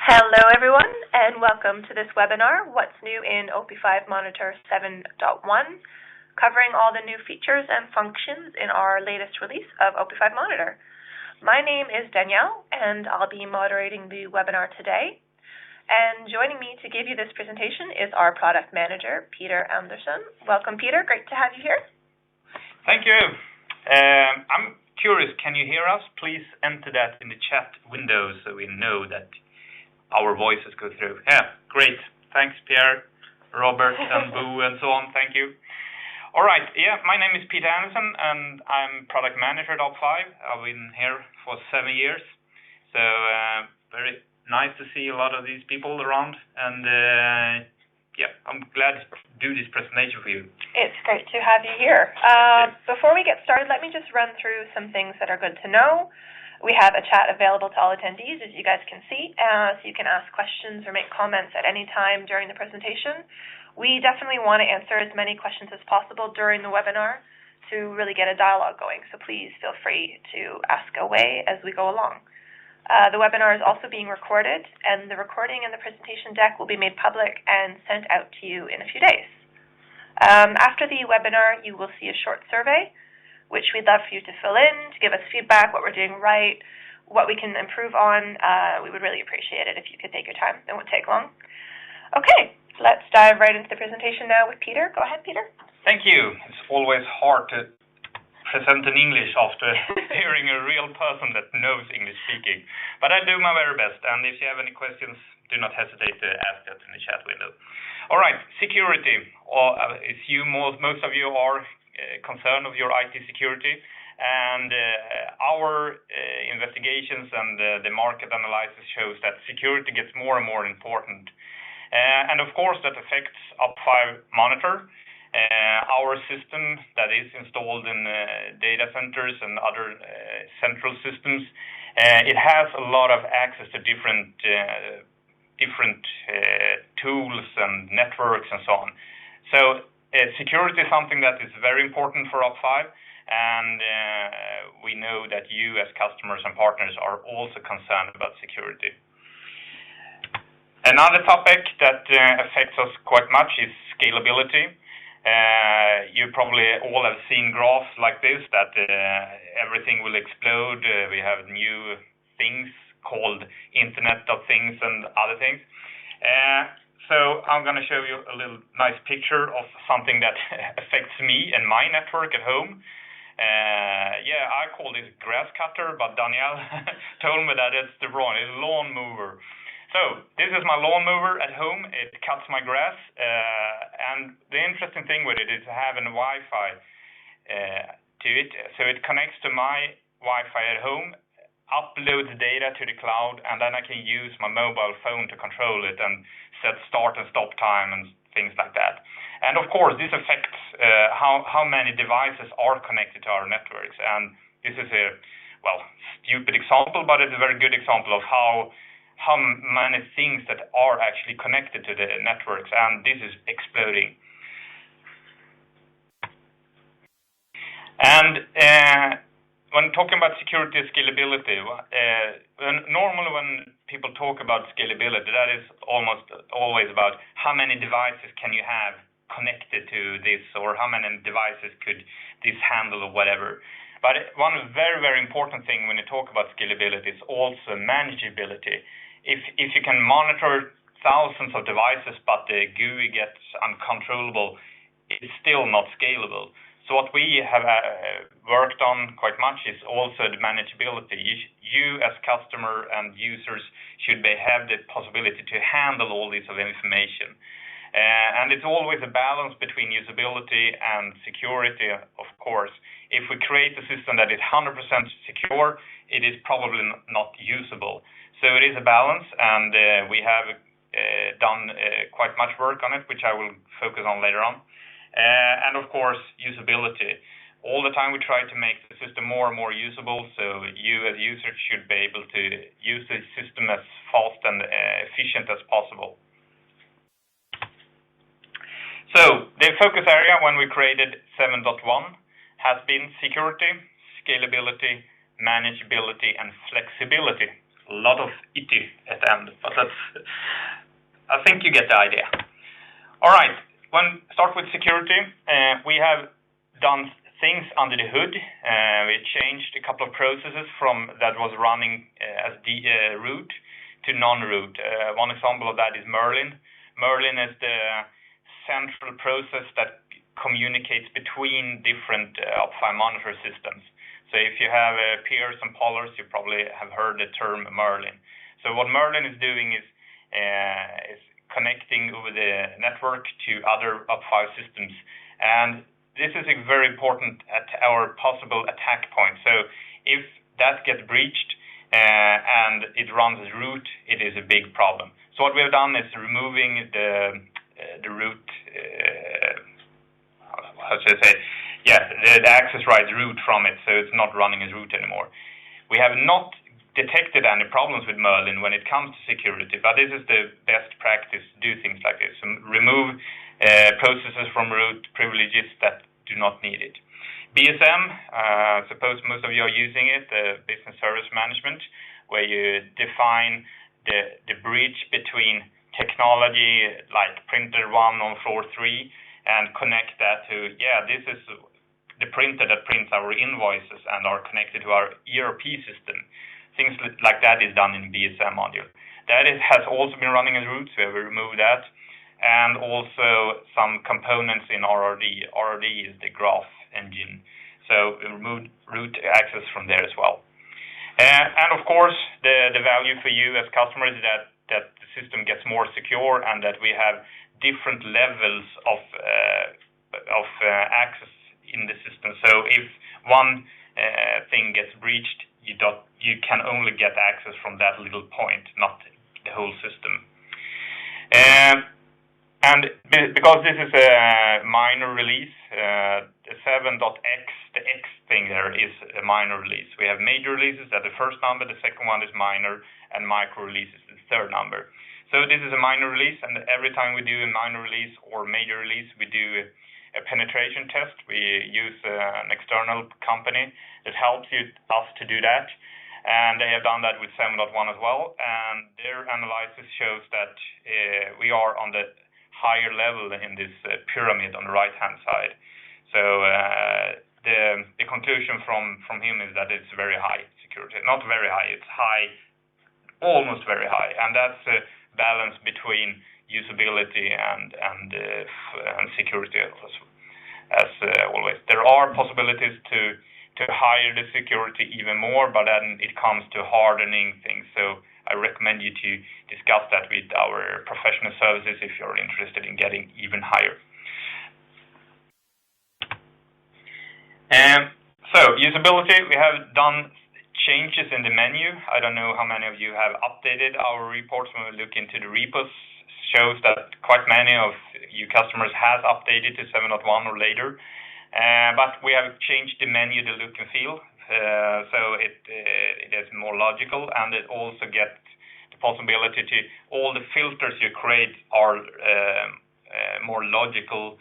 Hello everyone, and welcome to this webinar, What's New in op5 Monitor 7.1, covering all the new features and functions in our latest release of op5 Monitor. My name is Danielle, and I'll be moderating the webinar today. And joining me to give you this presentation is our product manager, Peter Anderson. Welcome, Peter. Great to have you here. Thank you. I'm curious, can you hear us? Please enter that in the chat window so we know that our voices go through. Yeah, great. Thanks, Pierre, Robert, and Boo, and so on. Thank you. All right. Yeah, my name is Peter Anderson, and I'm product manager at op5. I've been here for 7 years. So very nice to see a lot of these people around. And yeah, I'm glad to do this presentation for you. It's great to have you here. Before we get started, let me just run through some things that are good to know. We have a chat available to all attendees, as you guys can see, so you can ask questions or make comments at any time during the presentation. We definitely want to answer as many questions as possible during the webinar to really get a dialogue going, so please feel free to ask away as we go along. The webinar is also being recorded, and the recording and the presentation deck will be made public and sent out to you in a few days. After the webinar, you will see a short survey, which we'd love for you to fill in, to give us feedback, what we're doing right, what we can improve on. We would really appreciate it if you could take your time. It won't take long. Okay, let's dive right into the presentation now with Peter. Go ahead, Peter. Thank you. It's always hard to present in English after hearing a real person that knows English speaking. But I do my very best, and if you have any questions, do not hesitate to ask that in the chat window. All right, security. Most of you are concern of your IT security, and our investigations and the market analysis shows that security gets more and more important, and of course that affects op5 Monitor, our system that is installed in data centers and other central systems. It has a lot of access to different tools and networks and so on. So security is something that is very important for op5, and we know that you as customers and partners are also concerned about security. Another topic that affects us quite much is scalability. You probably all have seen graphs like this, that everything will explode. We have new things called Internet of Things and other things. So I'm going to show you a little nice picture of something that affects me and my network at home. Yeah, I call this grass cutter, but Danielle told me that it's the wrong, it's lawn mower. So this is my lawn mower at home. It cuts my grass, and the interesting thing with it is having Wi-Fi to it. So it connects to my Wi-Fi at home, uploads data to the cloud, and then I can use my mobile phone to control it and set start and stop time and things like that. And of course, this affects how many devices are connected to our networks. And this is a, stupid example, but it's a very good example of how many things that are actually connected to the networks, and this is exploding. And when talking about security and scalability, normally when people talk about scalability, that is almost always about how many devices can you have connected to this, or how many devices could this handle, or whatever. But one very, very important thing when you talk about scalability is also manageability. If you can monitor thousands of devices, but the GUI gets uncontrollable, it's still not scalable. So what we have worked on quite much is also the manageability. You as customer and users should have the possibility to handle all this of information. And it's always a balance between usability and security, of course. If we create a system that is 100% secure, it is probably not usable. So it is a balance, and we have done quite much work on it, which I will focus on later on. And of course, usability. All the time we try to make the system more and more usable, so you as users should be able to use the system as fast and efficient as possible. So the focus area when we created 7.1 has been security, scalability, manageability, and flexibility. a lot of itty at the end, but I think you get the idea. All right, start with security. We have done things under the hood. We changed a couple of processes from that was running as root to non-root. One example of that is Merlin. Merlin is the central process that communicates between different op5 monitor systems. So if you have peers and pollers, you probably have heard the term Merlin. So what Merlin is doing is connecting over the network to other op5 systems. And this is very important at our possible attack point. So if that gets breached and it runs as root, it is a big problem. So what we have done is removing the root, the access rights root from it, so it's not running as root anymore. We have not detected any problems with Merlin when it comes to security, but this is the best practice to do things like this. Remove processes from root privileges that do not need it. BSM, suppose most of you are using it, business service management, where you define the bridge between technology like printer 1 on floor 3 and connect that to, this is the printer that prints our invoices and are connected to our ERP system. Things like that is done in BSM module. That has also been running as root, so we removed that. And also some components in RRD. RRD is the graph engine. So we removed root access from there as well. And of course, the value for you as customers is that the system gets more secure and that we have different levels of access in the system. So if one thing gets breached, you can only get access from that little point, not the whole system. And because this is a minor release, the 7.x, the X thing there is a minor release. We have major releases at the first number, the second one is minor, and micro release is the third number. So this is a minor release, and every time we do a minor release or major release, we do a penetration test. We use an external company that helps us to do that. And they have done that with 7.1 as well. And their analysis shows that we are on the higher level in this pyramid on the right-hand side. So the conclusion from him is that it's very high security. Not very high, it's high, almost very high. And that's a balance between usability and security as always. There are possibilities to higher the security even more, but then it comes to hardening things. So I recommend you to discuss that with our professional services if you're interested in getting even higher. So usability, we have done changes in the menu. I don't know how many of you have updated our reports when we look into the repos. Shows that quite many of you customers has updated to 7.1 or later. But we have changed the menu, the look and feel, so it is more logical, and it also gets the possibility to all the filters you create are more logical,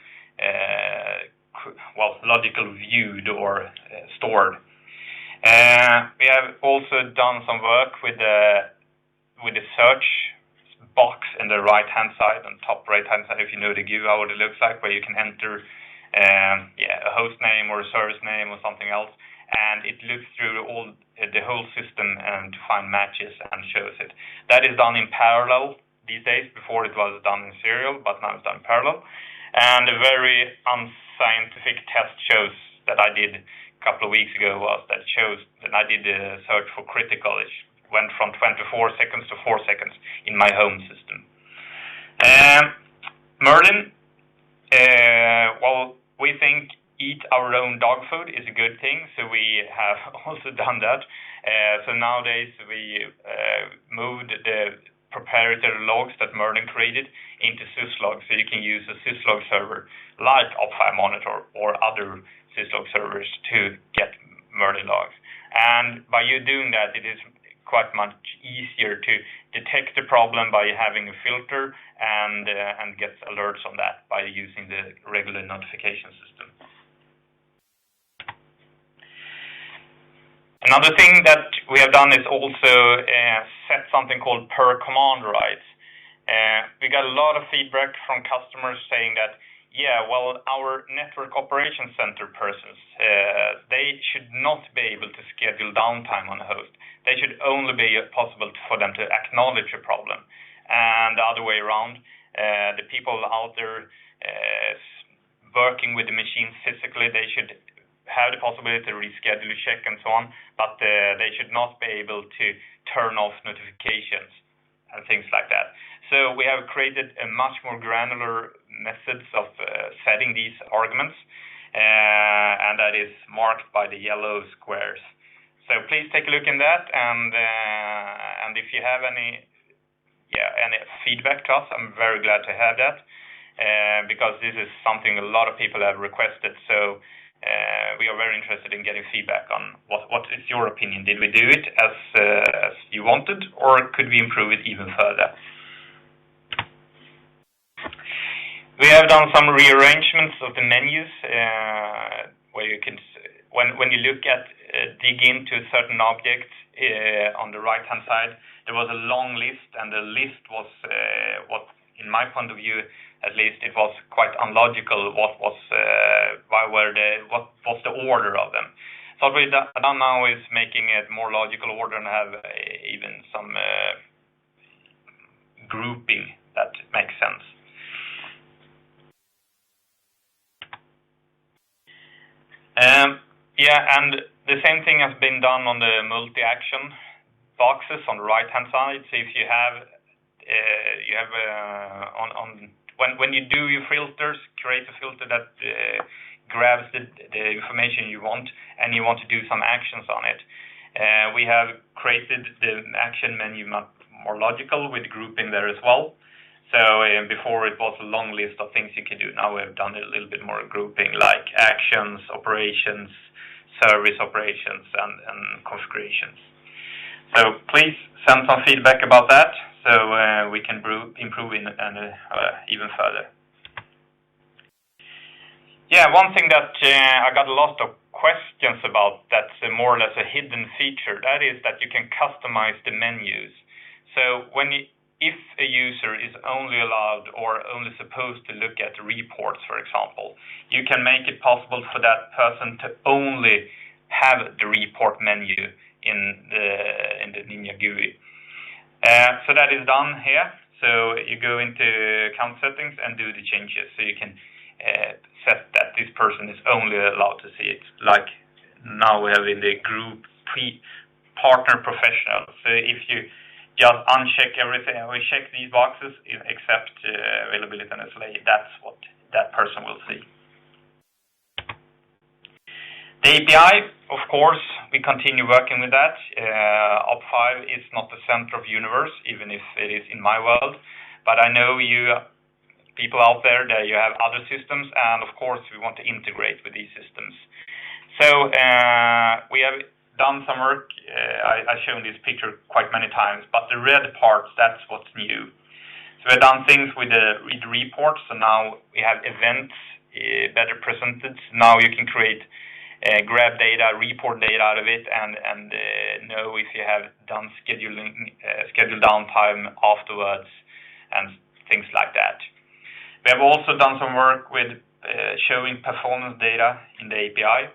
logical viewed or stored. We have also done some work with the search box in the right-hand side, on top right-hand side, if you know the view, how it looks like, where you can enter a host name or a service name or something else, and it looks through the whole system and to find matches and shows it. That is done in parallel these days. Before it was done in serial, but now it's done in parallel. And a very unscientific test shows that I did a couple of weeks ago was that shows that I did a search for critical. It went from 24 seconds to 4 seconds in my home system. Merlin, we think eat our own dog food is a good thing, so we have also done that. So nowadays we moved the proprietary logs that Merlin created into syslog, so you can use a syslog server like op5 Monitor or other syslog servers to get Merlin logs. And by you doing that, it is quite much easier to detect the problem by having a filter and get alerts on that by using the regular notification system. Another thing that we have done is also set something called per command rights. We got a lot of feedback from customers saying that, yeah, well, our network operations center persons, they should not be able to schedule downtime on a host. They should only be possible for them to acknowledge a problem. And the other way around, the people out there working with the machines physically, they should have the possibility to reschedule, check, and so on, but they should not be able to turn off notifications and things like that. So we have created a much more granular methods of setting these arguments, and that is marked by the yellow squares. So please take a look in that, and if you have any feedback to us, I'm very glad to have that, because this is something a lot of people have requested. So we are very interested in getting feedback on what is your opinion. Did we do it as you wanted, or could we improve it even further? We have done some rearrangements of the menus where you can, when you look at dig into a certain object on the right hand side, there was a long list, and the list was what, in my point of view at least, it was quite unlogical. What was the order of them? So what we've done now is making it more logical order and have even some grouping that makes sense. And the same thing has been done on the multi-action boxes on the right-hand side. So if you have when you do your filters, create a filter that grabs the information you want, and you want to do some actions on it. We have created the action menu more logical with grouping there as well. So before it was a long list of things you could do. Now we've done a little bit more grouping, like actions, operations, service operations, and configurations. So please send some feedback about that, so we can improve even further. Yeah, one thing that I got a lot of questions about, that's more or less a hidden feature, that is that you can customize the menus. So if a user is only allowed or only supposed to look at reports, for example, you can make it possible for that person to only have the report menu in the Ninja GUI. So that is done here. So you go into account settings and do the changes. So you can set that this person is only allowed to see it. Like now we have in the group partner professional. So if you just uncheck everything, we check these boxes except availability and SLA, that's what that person will see. The API, of course, we continue working with that. op5 is not the center of the universe, even if it is in my world. But I know you people out there that you have other systems, and of course we want to integrate with these systems. So we have done some work. I've shown this picture quite many times, but the red parts, that's what's new. So we've done things with the reports, so now we have events better presented. Now you can create grab data, report data out of it, and know if you have done scheduled downtime afterwards and things like that. We have also done some work with showing performance data in the API.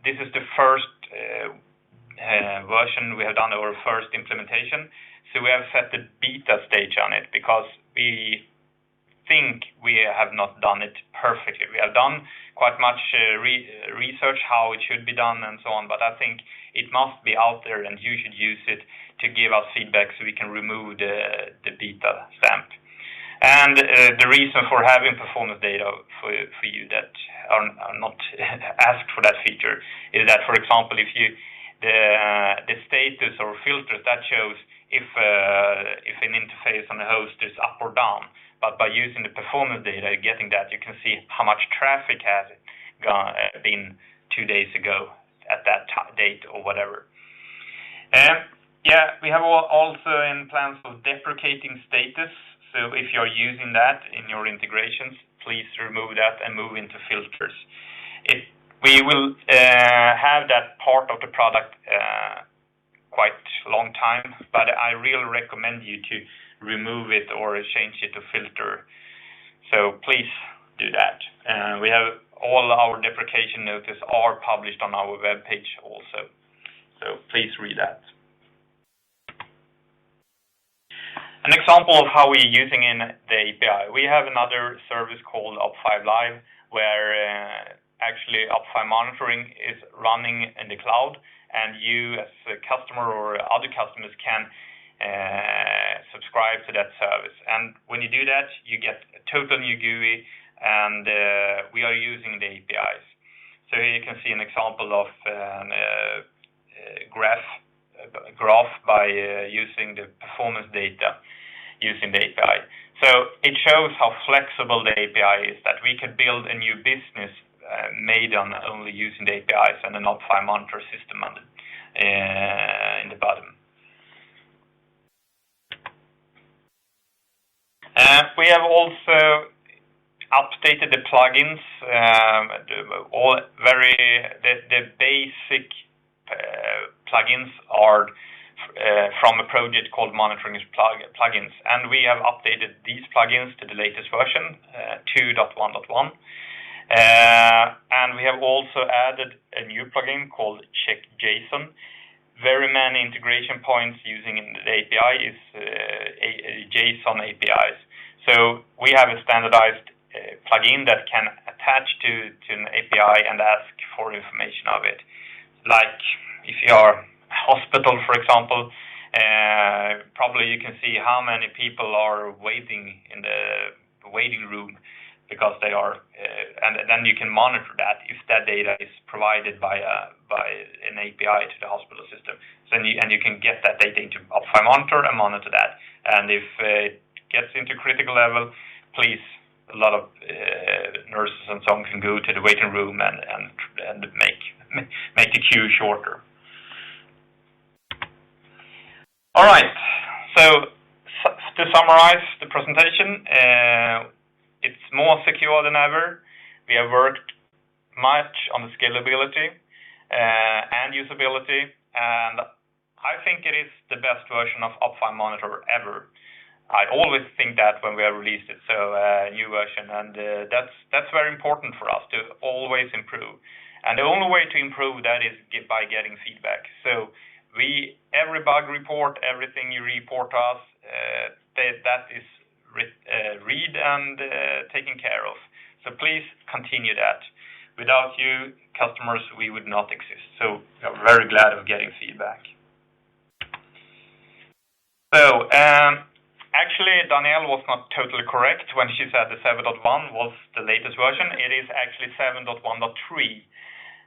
This is the first version we have done, our first implementation. So we have set the beta stage on it because we think we have not done it perfectly. We have done quite much research how it should be done and so on, but I think it must be out there and you should use it to give us feedback so we can remove the beta stamp. And the reason for having performance data for you that are not asked for that feature is that, for example, if you the status or filters that shows if an interface on the host is up or down, but by using the performance data, getting that, you can see how much traffic has been 2 days ago at that date or whatever. Yeah, we have also in plans of deprecating status. So if you're using that in your integrations, please remove that and move into filters. We will have that part of the product quite long time, but I really recommend you to remove it or change it to filter. So please do that. We have all our deprecation notices are published on our webpage also. So please read that. An example of how we're using in the API. We have another service called op5 Live, where actually op5 monitoring is running in the cloud, and you as a customer or other customers can subscribe to that service. And when you do that, you get a total new GUI, and we are using the APIs. So here you can see an example of graph by using the performance data using the API. So it shows how flexible the API is, that we can build a new business made on only using the APIs and an op5 monitor system in the bottom. We have also updated the plugins. The basic plugins are from a project called Monitoring Plugins, and we have updated these plugins to the latest version, 2.1.1. And we have also added a new plugin called Check JSON. Very many integration points using the API is JSON APIs. So we have a standardized plugin that can attach to an API and ask for information of it. Like if you are a hospital, for example, probably you can see how many people are waiting in the waiting room because they are, and then you can monitor that if that data is provided by an API to the hospital system. So you can get that data into op5 Monitor and monitor that. And if it gets into critical level, please, a lot of nurses and so on can go to the waiting room and make the queue shorter. All right. So to summarize the presentation, it's more secure than ever. We have worked much on the scalability and usability, and I think it is the best version of op5 Monitor ever. I always think that when we have released it, so new version, and that's very important for us to always improve. And the only way to improve that is by getting feedback. So every bug report, everything you report to us, that is read and taken care of. So please continue that. Without you, customers, we would not exist. So we are very glad of getting feedback. So actually, Danielle was not totally correct when she said the 7.1 was the latest version. It is actually 7.1.3.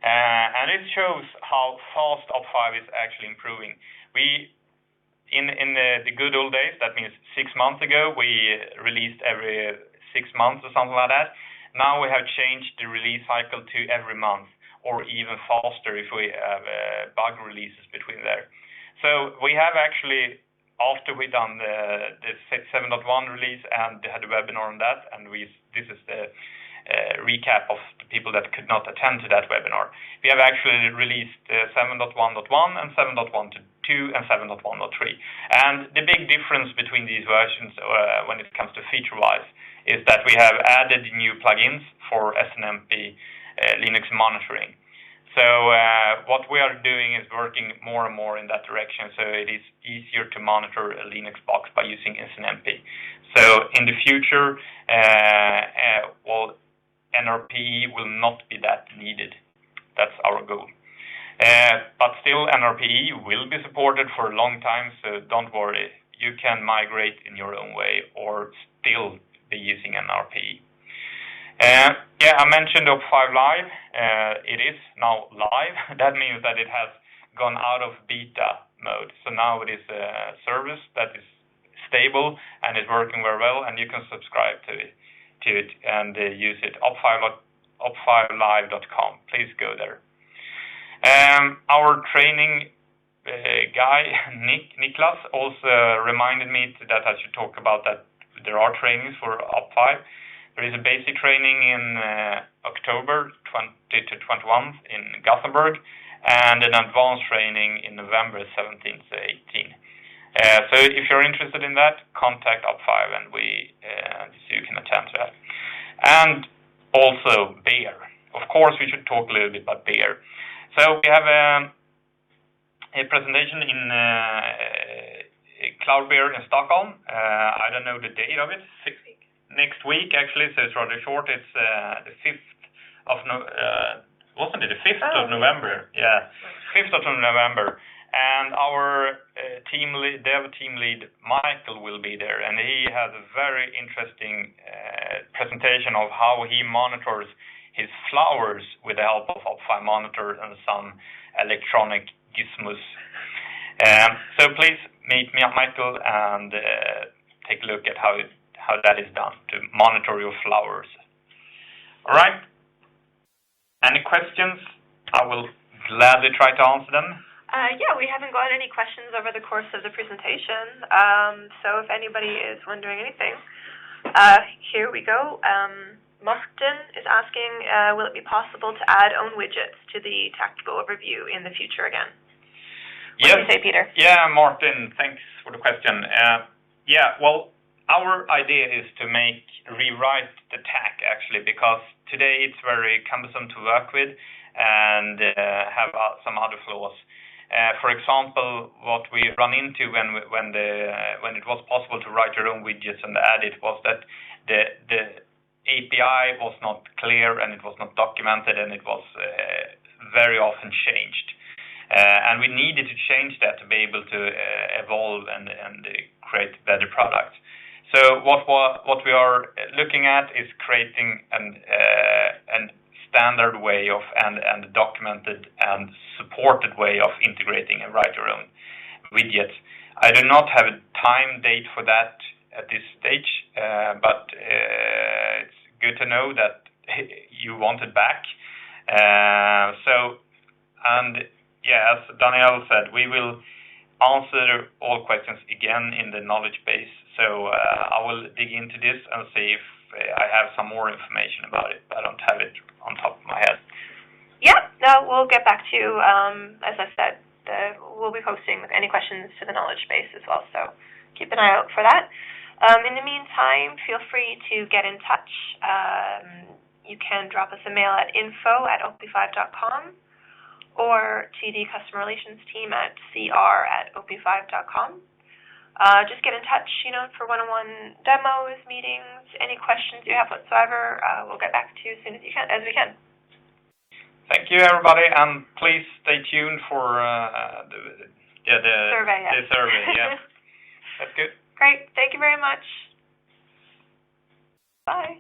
And it shows how fast op5 is actually improving. In the good old days, that means 6 months ago, we released every 6 months or something like that. Now we have changed the release cycle to every month, or even faster if we have bug releases between there. So we have actually, after we done the 7.1 release and had a webinar on that, and this is the recap of the people that could not attend to that webinar. We have actually released 7.1.1 and 7.1.2 and 7.1.3. And the big difference between these versions when it comes to feature-wise is that we have added new plugins for SNMP Linux monitoring. So what we are doing is working more and more in that direction, so it is easier to monitor a Linux box by using SNMP. So in the future, NRPE will not be that needed. That's our goal. But still, NRPE will be supported for a long time, so don't worry. You can migrate in your own way or still be using NRPE. I mentioned op5 Live. It is now live. That means that it has gone out of beta mode. So now it is a service that is stable and is working very well, and you can subscribe to it and use it. op5live.com. Please go there. Our training guy, Niklas, also reminded me that I should talk about that there are trainings for op5. There is a basic training in October 20 to 21 in Gothenburg, and an advanced training in November 17 to 18. So if you're interested in that, contact op5 and so you can attend to that. And also beer. Of course, we should talk a little bit about beer. So we have a presentation in Cloud Beer in Stockholm. I don't know the date of it. Next week, actually, so it's rather short. It's the 5th of wasn't it the 5th of November? Yeah, 5th of November. And our dev team lead, Michael, will be there. And he has a very interesting presentation of how he monitors his flowers with the help of op5 Monitor and some electronic gizmos. So please meet me, Michael, and take a look at how that is done to monitor your flowers. All right. Any questions? I will gladly try to answer them. Yeah, we haven't got any questions over the course of the presentation. So if anybody is wondering anything, here we go. Martin is asking, will it be possible to add own widgets to the tactical overview in the future again? What do you say, Peter? Yeah, Martin, thanks for the question. Well, our idea is to rewrite the TAC actually, because today it's very cumbersome to work with and have some other flaws. For example, what we run into when it was possible to write your own widgets and add it was that the API was not clear and it was not documented, and it was very often changed. And we needed to change that to be able to evolve and create better products. So what we are looking at is creating an standard way of and documented and supported way of integrating and write your own widgets. I do not have a time date for that at this stage, but it's good to know that you want it back. As Danielle said, we will answer all questions again in the knowledge base. So I will dig into this and see if I have some more information about it. I don't have it on top of my head. Yeah, no, we'll get back to you. As I said, we'll be posting any questions to the knowledge base as well. So keep an eye out for that. In the meantime, feel free to get in touch. You can drop us a mail at info@op5.com or to the customer relations team at cr@op5.com. Just get in touch, for one-on-one demos, meetings, any questions you have whatsoever. We'll get back to you as soon as we can. Thank you, everybody, and please stay tuned for the survey. Yeah. The survey. Yeah, that's good. Great. Thank you very much. Bye.